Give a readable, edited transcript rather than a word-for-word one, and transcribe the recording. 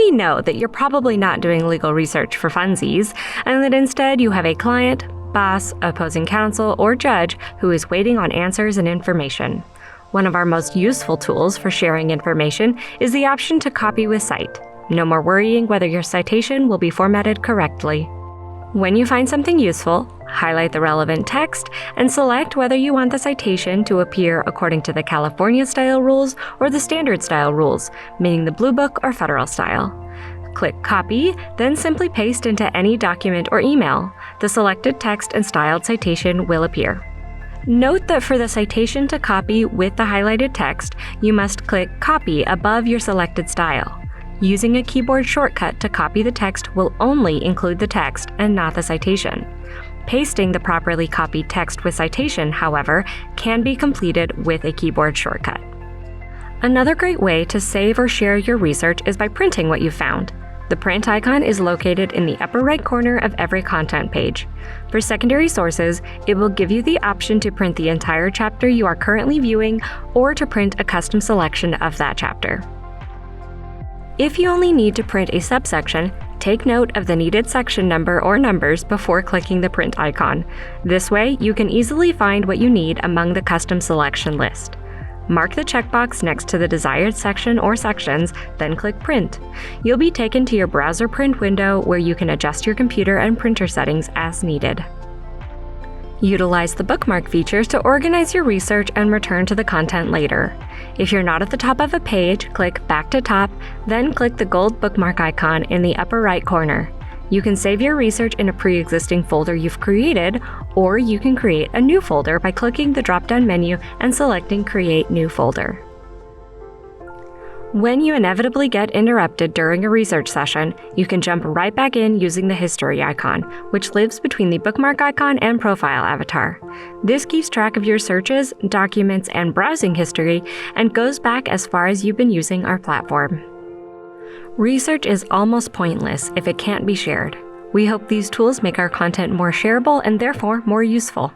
we know that you're probably not doing legal research for funsies, and that instead you have a client, boss, opposing counsel, or judge who is waiting on answers and information. One of our most useful tools for sharing information is the option to copy with cite. No more worrying whether your citation will be formatted correctly. When you find something useful, highlight the relevant text and select whether you want the citation to appear according to the California style rules or the standard style rules, meaning the Blue Book or federal style. Click Copy, then simply paste into any document or email. The selected text and styled citation will appear. Note that for the citation to copy with the highlighted text, you must click Copy above your selected style. Using a keyboard shortcut to copy the text will only include the text and not the citation. Pasting the properly copied text with citation, however, can be completed with a keyboard shortcut. Another great way to save or share your research is by printing what you found. The print icon is located in the upper right corner of every content page. For secondary sources, it will give you the option to print the entire chapter you are currently viewing or to print a custom selection of that chapter. If you only need to print a subsection, take note of the needed section number or numbers before clicking the print icon. This way, you can easily find what you need among the custom selection list. Mark the checkbox next to the desired section or sections, then click Print. You'll be taken to your browser print window where you can adjust your computer and printer settings as needed. Utilize the bookmark features to organize your research and return to the content later. If you're not at the top of a page, click Back to Top, then click the gold bookmark icon in the upper right corner. You can save your research in a pre-existing folder you've created, or you can create a new folder by clicking the drop-down menu and selecting Create New Folder. When you inevitably get interrupted during a research session, you can jump right back in using the history icon, which lives between the bookmark icon and profile avatar. This keeps track of your searches, documents, and browsing history, and goes back as far as you've been using our platform. Research is almost pointless if it can't be shared. We hope these tools make our content more shareable and therefore more useful.